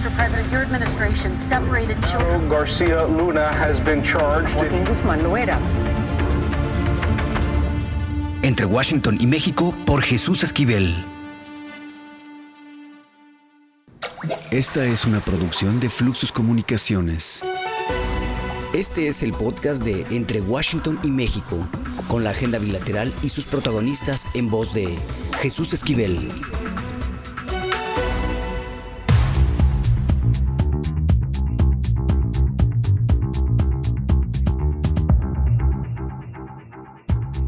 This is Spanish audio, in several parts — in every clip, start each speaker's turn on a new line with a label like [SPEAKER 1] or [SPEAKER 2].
[SPEAKER 1] Mr. President, your administration separated children.
[SPEAKER 2] Garcia Luna has been charged.
[SPEAKER 1] Joaquín Guzmán Loera.
[SPEAKER 3] Entre Washington y México por Jesús Esquivel. Esta es una producción de Fluxus Comunicaciones. Este es el podcast de Entre Washington y México, con la agenda bilateral y sus protagonistas en voz de Jesús Esquivel.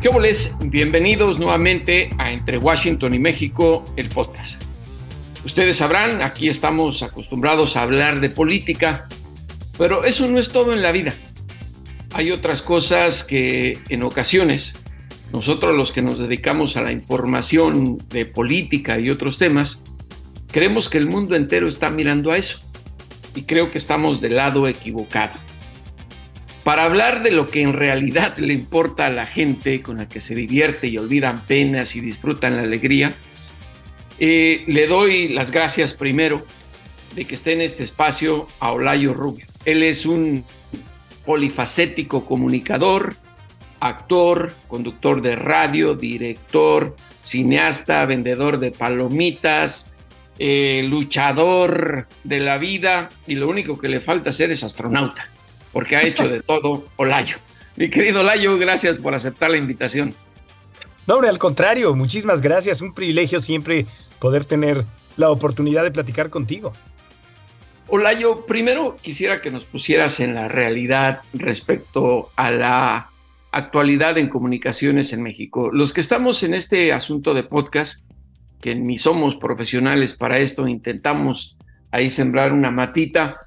[SPEAKER 4] ¿Qué óboles? Bienvenidos nuevamente a Entre Washington y México, el podcast. Ustedes sabrán, aquí estamos acostumbrados a hablar de política, pero eso no es todo en la vida. Hay otras cosas que en ocasiones nosotros, los que nos dedicamos a la información de política y otros temas, creemos que el mundo entero está mirando a eso y creo que estamos del lado equivocado. Para hablar de lo que en realidad le importa a la gente, con la que se divierte y olvidan penas y disfrutan la alegría, le doy las gracias primero de que esté en este espacio a Olayo Rubio. Él es un polifacético comunicador, actor, conductor de radio, director, cineasta, vendedor de palomitas, luchador de la vida, y lo único que le falta hacer es astronauta, porque ha hecho de todo Olayo. Mi querido Olayo, gracias por aceptar la invitación.
[SPEAKER 5] No, hombre, al contrario, muchísimas gracias. Un privilegio siempre poder tener la oportunidad de platicar contigo.
[SPEAKER 4] Olayo, primero quisiera que nos pusieras en la realidad respecto a la actualidad en comunicaciones en México. Los que estamos en este asunto de podcast, que ni somos profesionales para esto, intentamos ahí sembrar una matita,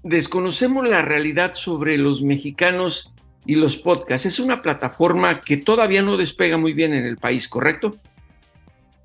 [SPEAKER 4] desconocemos la realidad sobre los mexicanos y los podcasts. Es una plataforma que todavía no despega muy bien en el país, ¿correcto?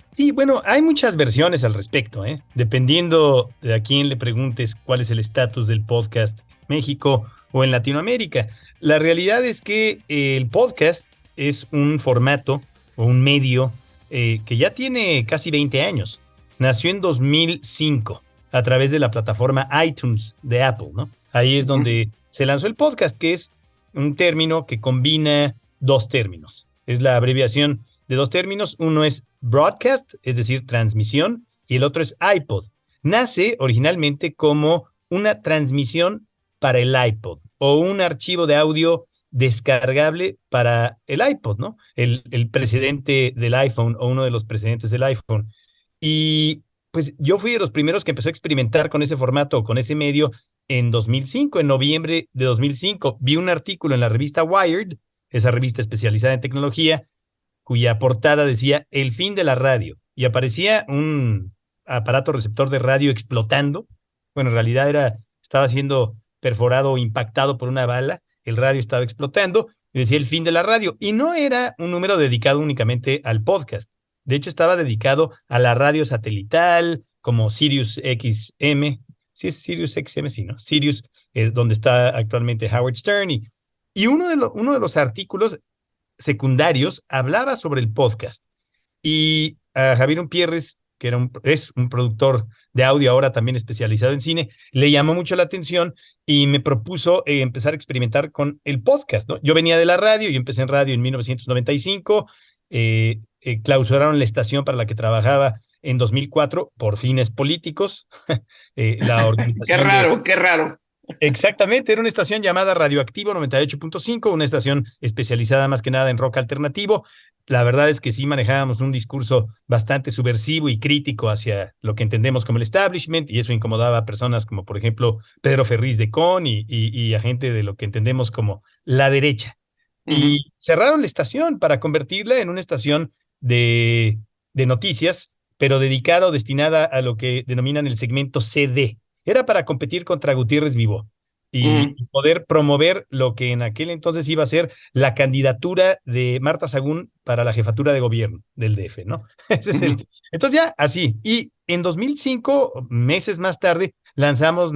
[SPEAKER 5] Sí, bueno, hay muchas versiones al respecto, dependiendo de a quién le preguntes cuál es el estatus del podcast en México o en Latinoamérica. La realidad es que el podcast es un formato o un medio que ya tiene casi 20 años. Nació en 2005 a través de la plataforma iTunes de Apple, ¿no? Ahí es donde se lanzó el podcast, que es un término que combina dos términos. Es la abreviación de dos términos. Uno es broadcast, es decir, transmisión, y el otro es iPod. Nace originalmente como una transmisión para el iPod o un archivo de audio descargable para el iPod, ¿no? El precedente del iPhone o uno de los precedentes del iPhone. Y pues yo fui de los primeros que empezó a experimentar con ese formato, con ese medio, en 2005, en noviembre de 2005. Vi un artículo en la revista Wired, esa revista especializada en tecnología, cuya portada decía "El fin de la radio", y aparecía un aparato receptor de radio explotando. Bueno, en realidad estaba siendo perforado o impactado por una bala. El radio estaba explotando y decía "El fin de la radio", y no era un número dedicado únicamente al podcast. De hecho, estaba dedicado a la radio satelital, como Sirius XM. Sí, es Sirius XM, sí, ¿no? Sirius, donde está actualmente Howard Stern. Y uno de los artículos secundarios hablaba sobre el podcast. Y a Javier Umpierres, que es un productor de audio, ahora también especializado en cine, le llamó mucho la atención y me propuso empezar a experimentar con el podcast, ¿no? Yo venía de la radio, yo empecé en radio en 1995, clausuraron la estación para la que trabajaba en 2004 por fines políticos. La organización
[SPEAKER 4] Qué raro.
[SPEAKER 5] Exactamente, era una estación llamada Radioactivo 98.5, una estación especializada más que nada en rock alternativo. La verdad es que sí manejábamos un discurso bastante subversivo y crítico hacia lo que entendemos como el establishment, y eso incomodaba a personas como, por ejemplo, Pedro Ferriz de Con y a gente de lo que entendemos como la derecha. Y cerraron la estación para convertirla en una estación de noticias, pero dedicada o destinada a lo que denominan el segmento CD. Era para competir contra Gutiérrez Vivo y poder promover lo que en aquel entonces iba a ser la candidatura de Marta Sagún para la jefatura de gobierno del DF, ¿no? Ese es entonces ya así. Y en 2005, meses más tarde, lanzamos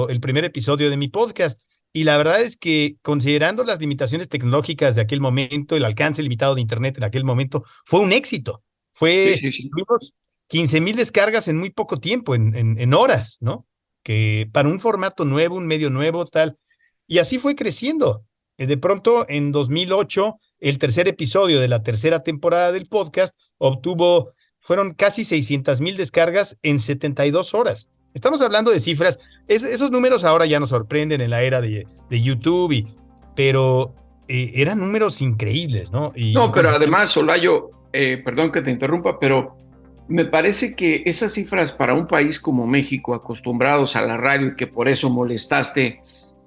[SPEAKER 5] el primer episodio de mi podcast. Y la verdad es que, considerando las limitaciones tecnológicas de aquel momento, el alcance limitado de Internet en aquel momento, fue un éxito.
[SPEAKER 4] Sí.
[SPEAKER 5] Tuvimos 15,000 descargas en muy poco tiempo, en horas, ¿no? Que para un formato nuevo, un medio nuevo, tal. Y así fue creciendo. De pronto, en 2008, el tercer episodio de la tercera temporada del podcast fueron casi 600,000 descargas en 72 horas. Estamos hablando de cifras, esos números ahora ya nos sorprenden en la era de YouTube, pero eran números increíbles, ¿no?
[SPEAKER 4] No, pero además, Olayo, perdón que te interrumpa, pero me parece que esas cifras para un país como México, acostumbrados a la radio y que por eso molestaste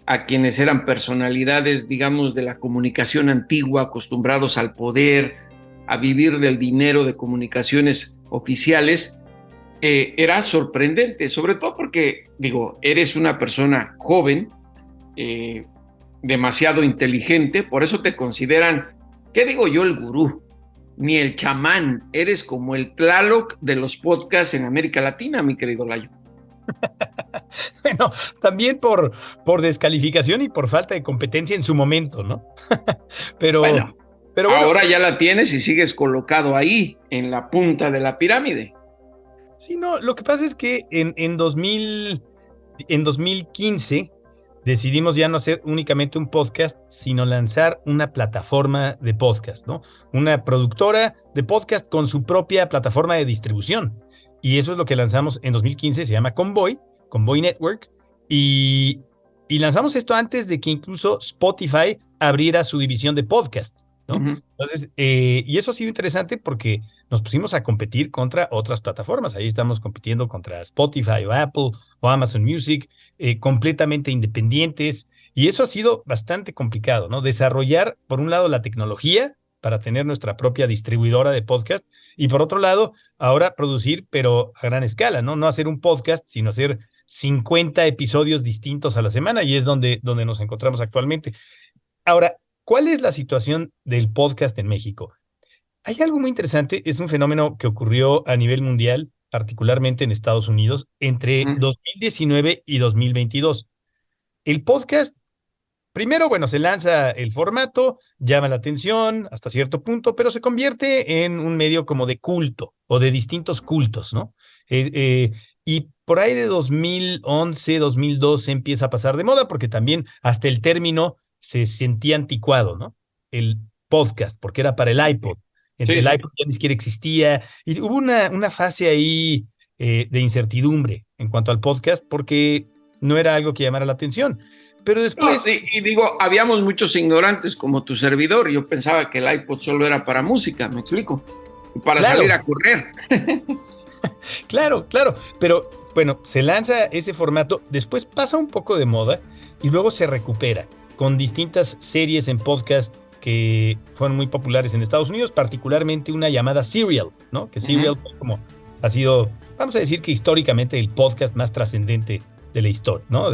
[SPEAKER 4] a quienes eran personalidades, digamos, de la comunicación antigua, acostumbrados al poder, a vivir del dinero de comunicaciones oficiales, era sorprendente, sobre todo porque, digo, eres una persona joven, demasiado inteligente, por eso te consideran, ¿qué digo yo? El gurú, ni el chamán, eres como el Tlaloc de los podcasts en América Latina, mi querido Layo.
[SPEAKER 5] Bueno, también por descalificación y por falta de competencia en su momento, ¿no? pero bueno,
[SPEAKER 4] ahora ya la tienes y sigues colocado ahí, en la punta de la pirámide.
[SPEAKER 5] Sí, no, lo que pasa es que en 2015 decidimos ya no hacer únicamente un podcast, sino lanzar una plataforma de podcast, ¿no? Una productora de podcast con su propia plataforma de distribución. Y eso es lo que lanzamos en 2015, se llama Convoy Network, y lanzamos esto antes de que incluso Spotify abriera su división de podcast, ¿no? Uh-huh. Entonces, y eso ha sido interesante porque nos pusimos a competir contra otras plataformas. Ahí estamos compitiendo contra Spotify o Apple o Amazon Music, completamente independientes, y eso ha sido bastante complicado, ¿no? Desarrollar, por un lado, la tecnología para tener nuestra propia distribuidora de podcast, y por otro lado, ahora producir, pero a gran escala, ¿no? No hacer un podcast, sino hacer 50 episodios distintos a la semana, y es donde nos encontramos actualmente. Ahora, ¿cuál es la situación del podcast en México? Hay algo muy interesante, es un fenómeno que ocurrió a nivel mundial, particularmente en Estados Unidos, entre 2019 y 2022. El podcast, primero, bueno, se lanza el formato, llama la atención hasta cierto punto, pero se convierte en un medio como de culto o de distintos cultos, ¿no? Y por ahí de 2011, 2012 empieza a pasar de moda, porque también hasta el término se sentía anticuado, ¿no? El podcast, porque era para el iPod. El iPod ya ni siquiera existía, y hubo una fase ahí de incertidumbre en cuanto al podcast, porque no era algo que llamara la atención. Pero después...
[SPEAKER 4] No, y digo, habíamos muchos ignorantes como tu servidor. Yo pensaba que el iPod solo era para música, me explico, para salir a correr.
[SPEAKER 5] Claro, pero bueno, se lanza ese formato, después pasa un poco de moda y luego se recupera con distintas series en podcast que fueron muy populares en Estados Unidos, particularmente una llamada Serial, ¿no? Que Serial fue como, ha sido, vamos a decir que históricamente el podcast más trascendente de la historia, ¿no?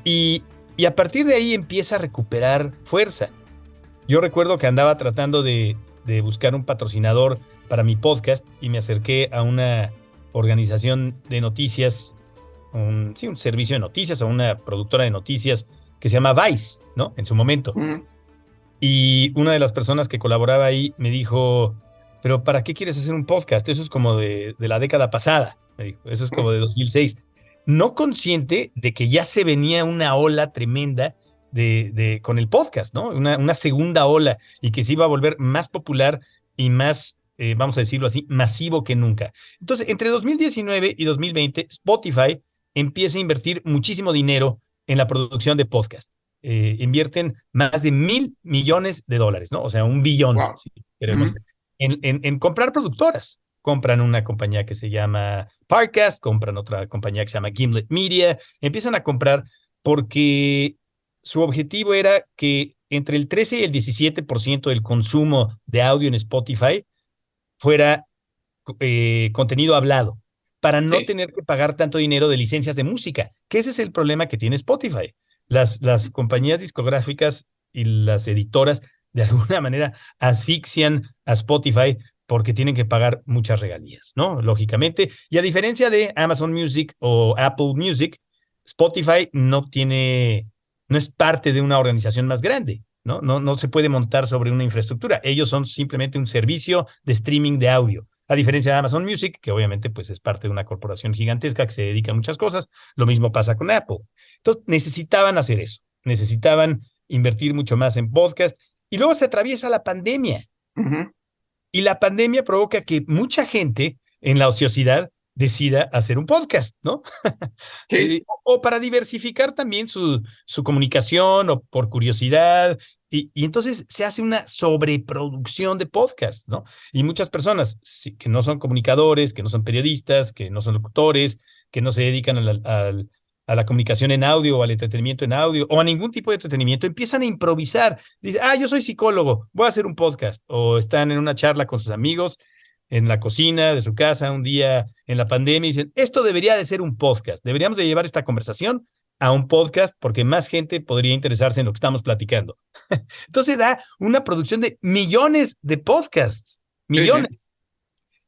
[SPEAKER 5] Y a partir de ahí empieza a recuperar fuerza. Yo recuerdo que andaba tratando de buscar un patrocinador para mi podcast y me acerqué a una organización de noticias, un servicio de noticias, a una productora de noticias que se llama Vice, ¿no? En su momento. Y una de las personas que colaboraba ahí me dijo, pero ¿para qué quieres hacer un podcast? Eso es como de la década pasada, me dijo. Eso es como de 2006. No consciente de que ya se venía una ola tremenda con el podcast, ¿no? Una segunda ola, y que se iba a volver más popular y más, vamos a decirlo así, masivo que nunca. Entonces, entre 2019 y 2020, Spotify empieza a invertir muchísimo dinero en la producción de podcast. Invierten más de $1,000 millones, ¿no? O sea, $1 billón, wow, si queremos, en comprar productoras. Compran una compañía que se llama Parcast, compran otra compañía que se llama Gimlet Media, empiezan a comprar porque su objetivo era que entre el 13 y el 17% del consumo de audio en Spotify fuera contenido hablado, para no tener que pagar tanto dinero de licencias de música, que ese es el problema que tiene Spotify. Las compañías discográficas y las editoras de alguna manera asfixian a Spotify porque tienen que pagar muchas regalías, ¿no? Lógicamente. Y a diferencia de Amazon Music o Apple Music, Spotify no es parte de una organización más grande, ¿no? No se puede montar sobre una infraestructura. Ellos son simplemente un servicio de streaming de audio. a diferencia de Amazon Music, que obviamente pues es parte de una corporación gigantesca que se dedica a muchas cosas. Lo mismo pasa con Apple. Entonces necesitaban hacer eso, necesitaban invertir mucho más en podcast y luego se atraviesa la pandemia.
[SPEAKER 4] Ujú.
[SPEAKER 5] Y la pandemia provoca que mucha gente en la ociosidad decida hacer un podcast, ¿no?
[SPEAKER 4] Sí,
[SPEAKER 5] O para diversificar también su comunicación o por curiosidad. Y entonces se hace una sobreproducción de podcast, ¿no? Y muchas personas que no son comunicadores, que no son periodistas, que no son locutores, que no se dedican a la comunicación en audio o al entretenimiento en audio o a ningún tipo de entretenimiento, empiezan a improvisar. Dicen, yo soy psicólogo, voy a hacer un podcast. O están en una charla con sus amigos en la cocina de su casa un día en la pandemia y dicen, esto debería de ser un podcast. Deberíamos de llevar esta conversación a un podcast porque más gente podría interesarse en lo que estamos platicando. Entonces da una producción de millones de podcasts,
[SPEAKER 4] sí, sí.
[SPEAKER 5] millones.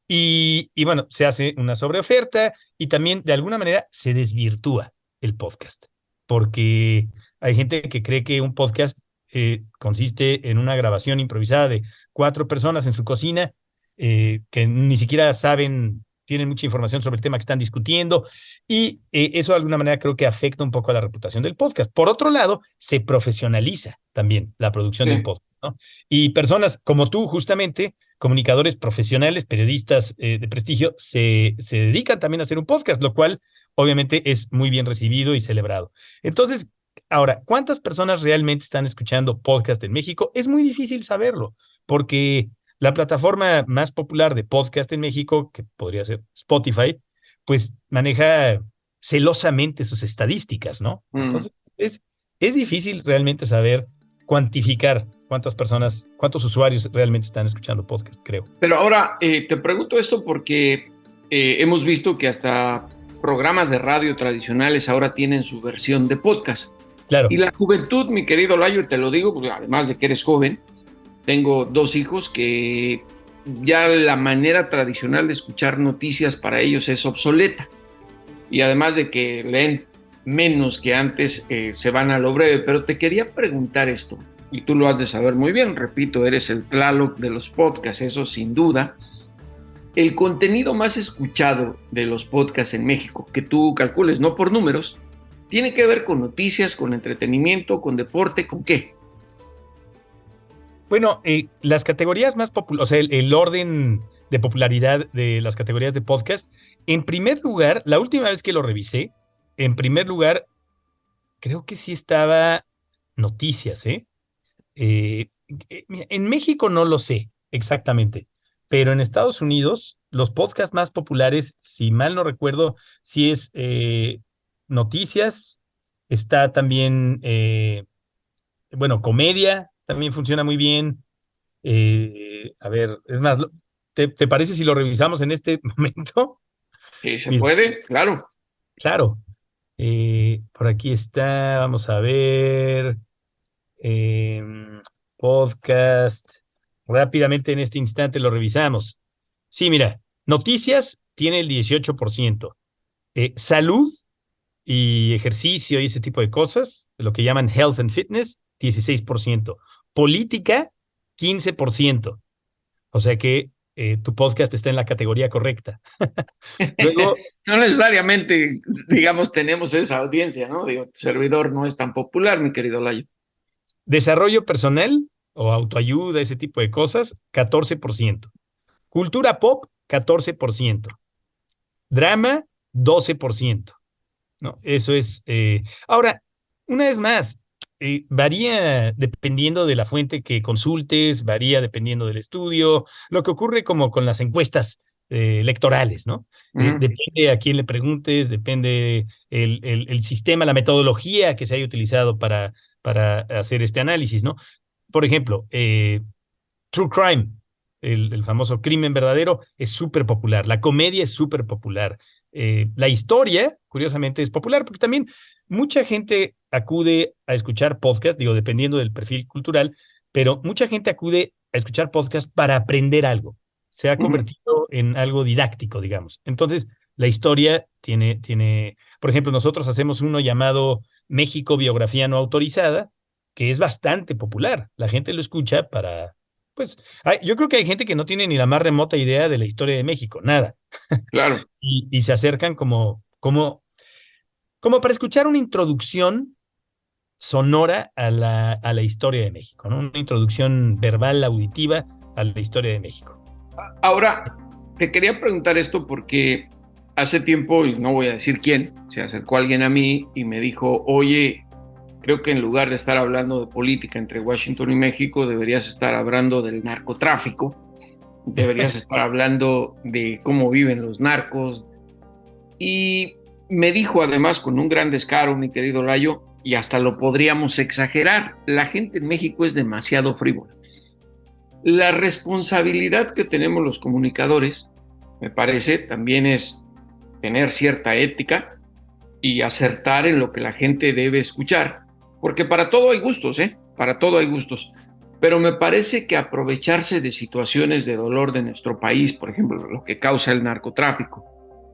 [SPEAKER 5] Y bueno, se hace una sobreoferta y también de alguna manera se desvirtúa el podcast, porque hay gente que cree que un podcast consiste en una grabación improvisada de 4 personas en su cocina que ni siquiera saben, tienen mucha información sobre el tema que están discutiendo y eso de alguna manera creo que afecta un poco a la reputación del podcast. Por otro lado, se profesionaliza también la producción
[SPEAKER 4] Sí.
[SPEAKER 5] del podcast, ¿no? Y personas como tú, justamente, comunicadores profesionales, periodistas de prestigio, se dedican también a hacer un podcast, lo cual obviamente es muy bien recibido y celebrado. Entonces, ahora, ¿cuántas personas realmente están escuchando podcast en México? Es muy difícil saberlo, porque la plataforma más popular de podcast en México, que podría ser Spotify, pues maneja celosamente sus estadísticas, ¿no?
[SPEAKER 4] Mm.
[SPEAKER 5] Entonces, es difícil realmente saber cuantificar cuántas personas, cuántos usuarios realmente están escuchando podcast, creo.
[SPEAKER 4] Pero ahora te pregunto esto porque hemos visto que hasta programas de radio tradicionales ahora tienen su versión de podcast.
[SPEAKER 5] Claro.
[SPEAKER 4] Y la juventud, mi querido Layo, te lo digo, porque además de que eres joven, tengo 2 hijos que ya la manera tradicional de escuchar noticias para ellos es obsoleta. Y además de que leen menos que antes, se van a lo breve. Pero te quería preguntar esto, y tú lo has de saber muy bien, repito, eres el Tlaloc de los podcasts, eso sin duda. El contenido más escuchado de los podcasts en México, que tú calcules, no por números, tiene que ver con noticias, con entretenimiento, con deporte, ¿con qué?
[SPEAKER 5] Bueno, las categorías más populares, o sea, el orden de popularidad de las categorías de podcast, en primer lugar, la última vez que lo revisé, en primer lugar, creo que sí estaba noticias, ¿eh? En México no lo sé exactamente, pero en Estados Unidos, los podcasts más populares, si mal no recuerdo, sí es noticias, está también, bueno, comedia, también funciona muy bien. A ver, es más, ¿te parece si lo revisamos en este momento?
[SPEAKER 4] ¿Se
[SPEAKER 5] Mira,
[SPEAKER 4] puede? Claro.
[SPEAKER 5] claro. Por aquí está, vamos a ver. Podcast. Rápidamente en este instante lo revisamos. Sí, mira, noticias tiene el 18%. Salud y ejercicio y ese tipo de cosas, lo que llaman health and fitness, 16%. Política, 15%. O sea que tu podcast está en la categoría correcta. Luego,
[SPEAKER 4] No necesariamente, digamos, tenemos esa audiencia, ¿no? Digo, tu servidor no es tan popular, mi querido Layo.
[SPEAKER 5] desarrollo personal o autoayuda, ese tipo de cosas, 14%. Cultura pop, 14%. Drama, 12%. ¿No? Eso es. Ahora, una vez más, varía dependiendo de la fuente que consultes, varía dependiendo del estudio, lo que ocurre como con las encuestas electorales, ¿no?
[SPEAKER 4] Uh-huh.
[SPEAKER 5] Depende a quién le preguntes, depende el sistema, la metodología que se haya utilizado para hacer este análisis, ¿no? Por ejemplo, True Crime, el famoso crimen verdadero, es súper popular. La comedia es súper popular. La historia, curiosamente, es popular porque también mucha gente acude a escuchar podcast, digo, dependiendo del perfil cultural, pero mucha gente acude a escuchar podcast para aprender algo. Se ha convertido en algo didáctico, digamos. Entonces, la historia tiene, por ejemplo, nosotros hacemos uno llamado México Biografía No Autorizada, que es bastante popular. La gente lo escucha para Pues yo creo que hay gente que no tiene ni la más remota idea de la historia de México, nada.
[SPEAKER 4] Claro.
[SPEAKER 5] Y se acercan como para escuchar una introducción sonora a la historia de México, ¿no? Una introducción verbal, auditiva a la historia de México.
[SPEAKER 4] Ahora, te quería preguntar esto porque hace tiempo, y no voy a decir quién, se acercó alguien a mí y me dijo, oye, creo que en lugar de estar hablando de política entre Washington y México, deberías estar hablando del narcotráfico, deberías estar hablando de cómo viven los narcos. Y me dijo además con un gran descaro, mi querido Layo, y hasta lo podríamos exagerar, la gente en México es demasiado frívola. La responsabilidad que tenemos los comunicadores, me parece, también es tener cierta ética y acertar en lo que la gente debe escuchar, porque para todo hay gustos, para todo hay gustos, pero me parece que aprovecharse de situaciones de dolor de nuestro país, por ejemplo, lo que causa el narcotráfico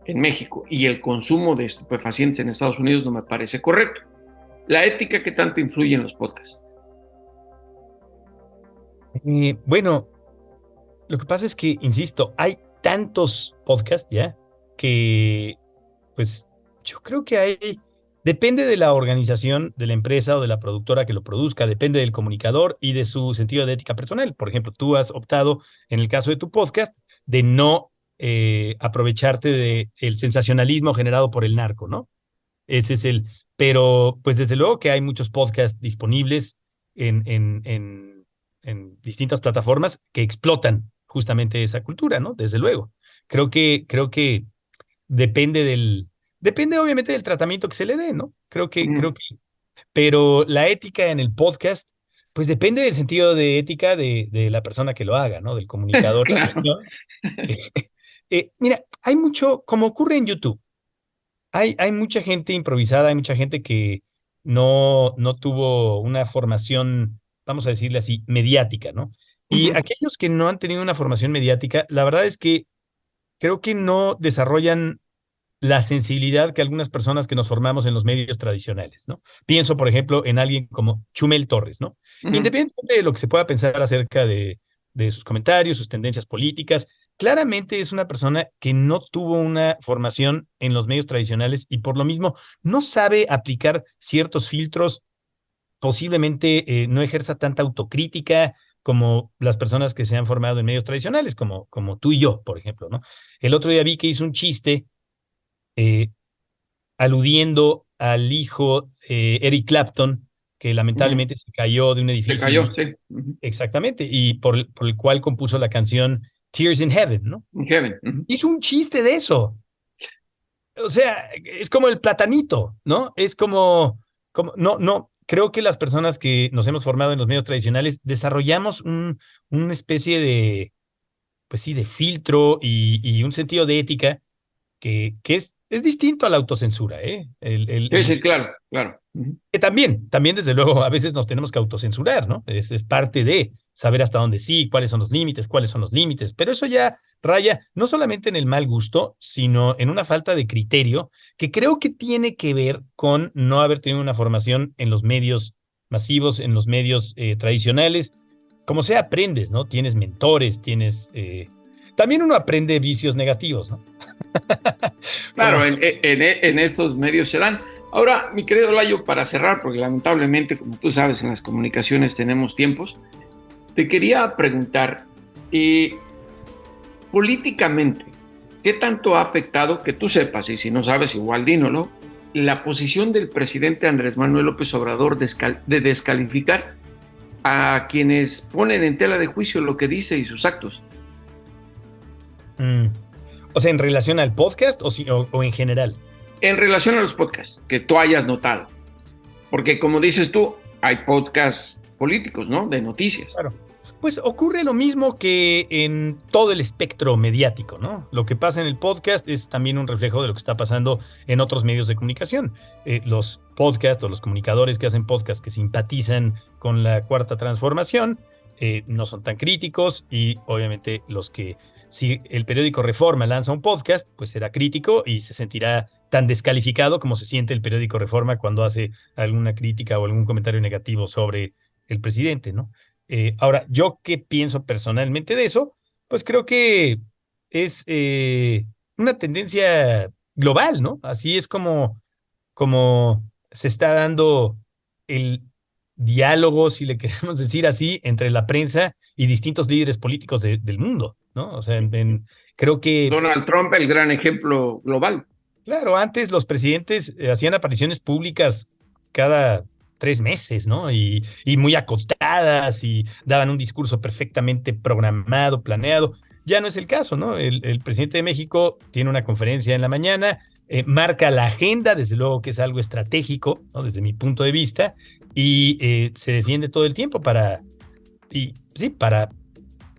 [SPEAKER 4] en México y el consumo de estupefacientes en Estados Unidos, no me parece correcto. La ética que tanto influye en los podcasts.
[SPEAKER 5] Bueno, lo que pasa es que, insisto, hay tantos podcasts ya que, pues, yo creo que depende de la organización de la empresa o de la productora que lo produzca, depende del comunicador y de su sentido de ética personal. Por ejemplo, tú has optado, en el caso de tu podcast, de no aprovecharte del sensacionalismo generado por el narco, ¿no? Ese es pero pues desde luego que hay muchos podcasts disponibles en distintas plataformas que explotan justamente esa cultura, ¿no? Desde luego. Creo que depende obviamente del tratamiento que se le dé, ¿no? Pero la ética en el podcast, pues depende del sentido de ética de la persona que lo haga, ¿no? Del comunicador en
[SPEAKER 4] Claro.
[SPEAKER 5] cuestión. Mira, hay mucho, como ocurre en YouTube, hay mucha gente improvisada, hay mucha gente que no tuvo una formación, vamos a decirle así, mediática, ¿no? Y aquellos que no han tenido una formación mediática, la verdad es que creo que no desarrollan la sensibilidad que algunas personas que nos formamos en los medios tradicionales, ¿no? Pienso, por ejemplo, en alguien como Chumel Torres, ¿no? Independientemente de lo que se pueda pensar acerca de sus comentarios, sus tendencias políticas, claramente es una persona que no tuvo una formación en los medios tradicionales y por lo mismo no sabe aplicar ciertos filtros, posiblemente no ejerza tanta autocrítica como las personas que se han formado en medios tradicionales, como tú y yo, por ejemplo, ¿no? El otro día vi que hizo un chiste aludiendo al hijo de Eric Clapton, que lamentablemente se cayó de un
[SPEAKER 4] Se
[SPEAKER 5] edificio.
[SPEAKER 4] cayó, sí.
[SPEAKER 5] Exactamente, y por el cual compuso la canción Tears in Heaven, ¿no?
[SPEAKER 4] In Heaven.
[SPEAKER 5] Hizo un chiste de eso. O sea, es como el platanito, ¿no? Es como no, creo que las personas que nos hemos formado en los medios tradicionales desarrollamos una especie de, pues sí, de filtro y un sentido de ética que es distinto a la autocensura, ¿eh?
[SPEAKER 4] Sí, claro.
[SPEAKER 5] Que también, desde luego, a veces nos tenemos que autocensurar, ¿no? Es parte de saber hasta dónde sí, cuáles son los límites, pero eso ya raya no solamente en el mal gusto, sino en una falta de criterio que creo que tiene que ver con no haber tenido una formación en los medios masivos, en los medios tradicionales. Como sea, aprendes, ¿no? Tienes mentores, también uno aprende vicios negativos, ¿no?
[SPEAKER 4] Claro, en estos medios se dan. Ahora, mi querido Layo, para cerrar, porque lamentablemente, como tú sabes, en las comunicaciones tenemos tiempos, te quería preguntar, políticamente, ¿qué tanto ha afectado, que tú sepas, y si no sabes, igual dínoslo, la posición del presidente Andrés Manuel López Obrador de descalificar a quienes ponen en tela de juicio lo que dice y sus actos?
[SPEAKER 5] O sea, ¿en relación al podcast o en general?
[SPEAKER 4] En relación a los podcasts, que tú hayas notado. Porque como dices tú, hay podcasts políticos, ¿no? De noticias.
[SPEAKER 5] Claro. Pues ocurre lo mismo que en todo el espectro mediático, ¿no? Lo que pasa en el podcast es también un reflejo de lo que está pasando en otros medios de comunicación. Los podcasts o los comunicadores que hacen podcasts que simpatizan con la Cuarta Transformación no son tan críticos y obviamente si el periódico Reforma lanza un podcast, pues será crítico y se sentirá tan descalificado como se siente el periódico Reforma cuando hace alguna crítica o algún comentario negativo sobre el presidente, ¿no? Ahora, ¿yo qué pienso personalmente de eso? Pues creo que es una tendencia global, ¿no? Así es como se está dando el diálogo, si le queremos decir así, entre la prensa y distintos líderes políticos del mundo, ¿no? O sea, creo que,
[SPEAKER 4] Donald Trump, el gran ejemplo global.
[SPEAKER 5] claro, antes los presidentes hacían apariciones públicas cada 3 meses, ¿no? Y muy acotadas y daban un discurso perfectamente programado, planeado. Ya no es el caso, ¿no? El presidente de México tiene una conferencia en la mañana, marca la agenda, desde luego que es algo estratégico, ¿no? Desde mi punto de vista, y se defiende todo el tiempo para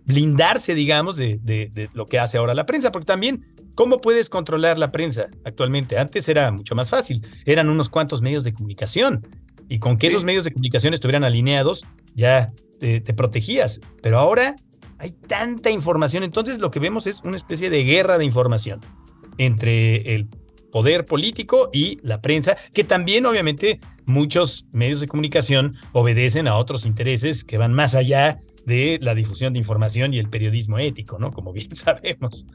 [SPEAKER 5] blindarse, digamos, de lo que hace ahora la prensa, porque también, ¿cómo puedes controlar la prensa actualmente? Antes era mucho más fácil, eran unos cuantos medios de comunicación, y con que esos medios de comunicación estuvieran alineados, ya te protegías, pero ahora hay tanta información, entonces lo que vemos es una especie de guerra de información entre el poder político y la prensa, que también obviamente muchos medios de comunicación obedecen a otros intereses que van más allá de la difusión de información y el periodismo ético, ¿no? Como bien sabemos.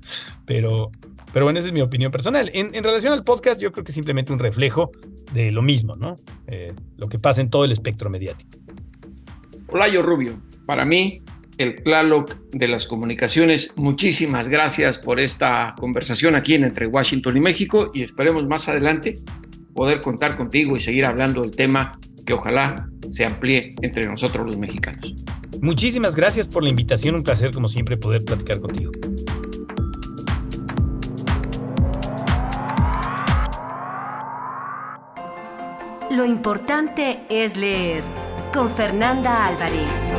[SPEAKER 5] Pero bueno, esa es mi opinión personal. En relación al podcast, yo creo que es simplemente un reflejo de lo mismo, ¿no? Lo que pasa en todo el espectro mediático.
[SPEAKER 4] Olayo Rubio, para mí, el Tlaloc de las comunicaciones. Muchísimas gracias por esta conversación aquí en Entre Washington y México, y esperemos más adelante poder contar contigo y seguir hablando del tema que ojalá se amplíe entre nosotros los mexicanos.
[SPEAKER 5] Muchísimas gracias por la invitación, un placer como siempre poder platicar contigo.
[SPEAKER 6] Lo importante es leer, con Fernanda Álvarez.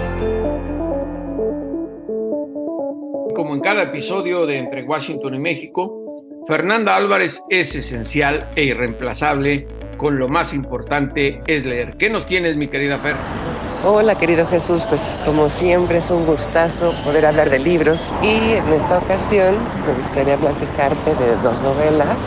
[SPEAKER 4] Como en cada episodio de Entre Washington y México, Fernanda Álvarez es esencial e irreemplazable. Con lo más importante es leer. ¿Qué nos tienes, mi querida Fer?
[SPEAKER 7] Hola, querido Jesús, pues como siempre es un gustazo poder hablar de libros, y en esta ocasión me gustaría platicarte de 2 novelas.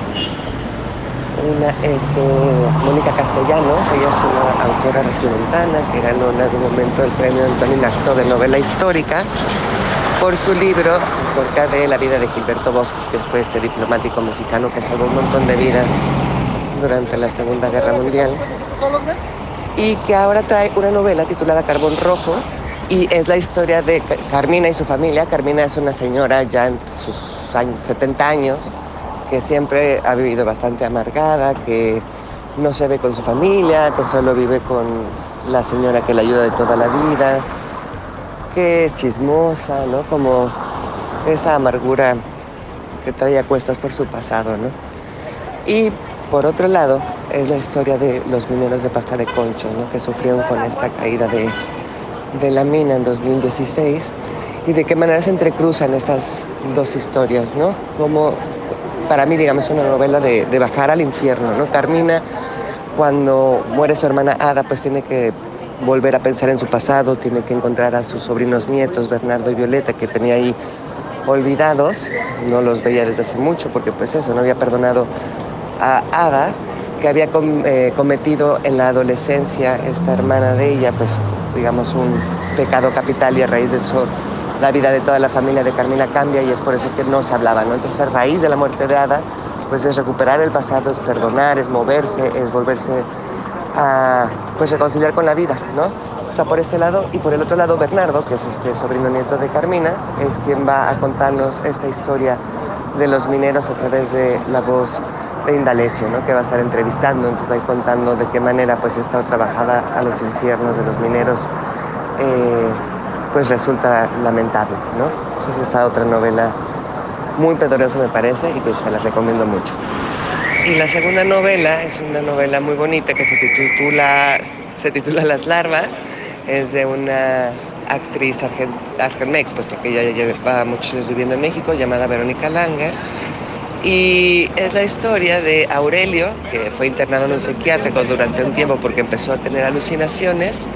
[SPEAKER 7] Una es de Mónica Castellanos, ella es una autora regiomontana que ganó en algún momento el premio Antonín Artaud de novela histórica por su libro acerca de la vida de Gilberto Bosques, que fue este diplomático mexicano que salvó un montón de vidas durante la Segunda Guerra Mundial, y que ahora trae una novela titulada Carbón Rojo, y es la historia de Carmina y su familia. Carmina es una señora ya en sus 70 años, que siempre ha vivido bastante amargada, que no se ve con su familia, que solo vive con la señora que le ayuda de toda la vida, que es chismosa, ¿no? Como esa amargura que trae a cuestas por su pasado, ¿no? Y por otro lado, es la historia de los mineros de Pasta de Concho, ¿no? Que sufrieron con esta caída de la mina en 2016, y de qué manera se entrecruzan estas dos historias, ¿no? Como para mí, digamos, una novela de bajar al infierno, ¿no? Carmina, cuando muere su hermana Ada, pues tiene que volver a pensar en su pasado, tiene que encontrar a sus sobrinos nietos, Bernardo y Violeta, que tenía ahí olvidados, no los veía desde hace mucho, porque pues eso, no había perdonado a Ada, que había cometido en la adolescencia esta hermana de ella, pues digamos un pecado capital, y a raíz de eso la vida de toda la familia de Carmina cambia, y es por eso que no se hablaba, ¿no? Entonces, a raíz de la muerte de Ada, pues es recuperar el pasado, es perdonar, es moverse, es volverse a pues reconciliar con la vida, ¿no? Está por este lado, y por el otro lado Bernardo, que es este sobrino nieto de Carmina, es quien va a contarnos esta historia de los mineros a través de la voz de Indalecio, ¿no? Que va a estar entrevistando, entonces va a ir contando de qué manera pues esta otra bajada a los infiernos de los mineros pues resulta lamentable, ¿no? Entonces esta otra novela muy poderosa me parece, y que se la recomiendo mucho. Y la segunda novela es una novela muy bonita que se titula Las Larvas. Es de una actriz argenmex, pues porque ella lleva muchos años viviendo en México, llamada Verónica Langer. Y es la historia de Aurelio, que fue internado en un psiquiátrico durante un tiempo porque empezó a tener alucinaciones.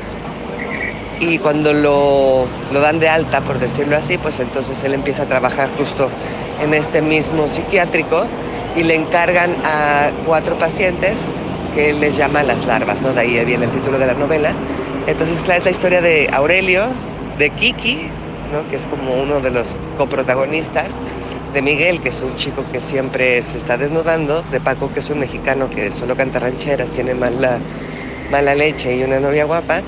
[SPEAKER 7] Y cuando lo dan de alta, por decirlo así, pues entonces él empieza a trabajar justo en este mismo psiquiátrico, y le encargan a 4 pacientes que él les llama Las Larvas, ¿no? De ahí viene el título de la novela. Entonces, claro, es la historia de Aurelio, de Kiki, ¿no? Que es como uno de los coprotagonistas, de Miguel, que es un chico que siempre se está desnudando, de Paco, que es un mexicano que solo canta rancheras, tiene mala leche y una novia guapa,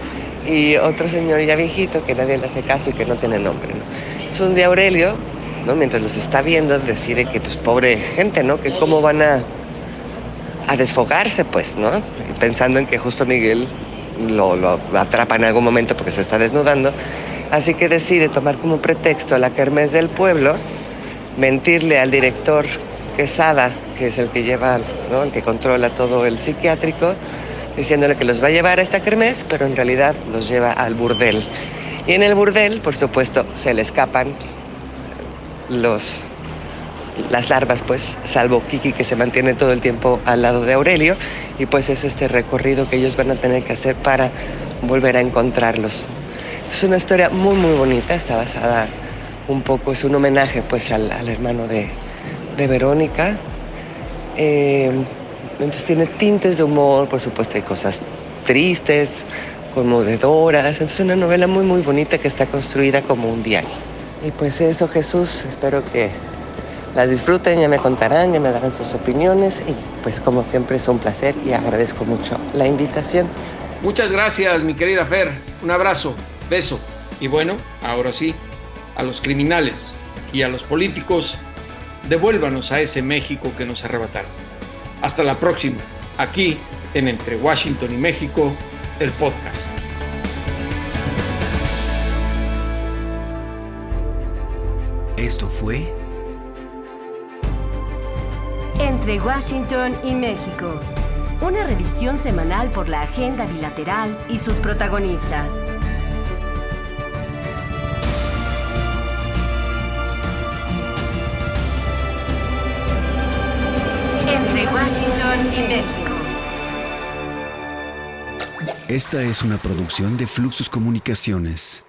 [SPEAKER 7] y otro señor ya viejito que nadie le hace caso y que no tiene nombre, ¿no? Es un día Aurelio, ¿no? Mientras los está viendo, decide que pues pobre gente, ¿no? Que cómo van a desfogarse, pues, ¿no? Y pensando en que justo Miguel lo atrapa en algún momento porque se está desnudando, así que decide tomar como pretexto a la kermés del pueblo, mentirle al director Quesada, que es el que lleva, ¿no? El que controla todo el psiquiátrico, diciéndole que los va a llevar a esta kermés, pero en realidad los lleva al burdel. Y en el burdel, por supuesto, se le escapan las larvas, pues, salvo Kiki, que se mantiene todo el tiempo al lado de Aurelio, y pues es este recorrido que ellos van a tener que hacer para volver a encontrarlos. Es una historia muy, muy bonita, está basada un poco, es un homenaje, pues, al hermano de Verónica. Entonces tiene tintes de humor, por supuesto hay cosas tristes, conmovedoras. Entonces es una novela muy, muy bonita que está construida como un diario. Y pues eso, Jesús, espero que las disfruten, ya me contarán, ya me darán sus opiniones y pues como siempre es un placer y agradezco mucho la invitación.
[SPEAKER 4] Muchas gracias, mi querida Fer. Un abrazo, beso. Y bueno, ahora sí, a los criminales y a los políticos, devuélvanos a ese México que nos arrebataron. Hasta la próxima, aquí en Entre Washington y México, el podcast.
[SPEAKER 3] Esto fue
[SPEAKER 6] Entre Washington y México, una revisión semanal por la agenda bilateral y sus protagonistas. Entre Washington y México.
[SPEAKER 3] Esta es una producción de Fluxus Comunicaciones.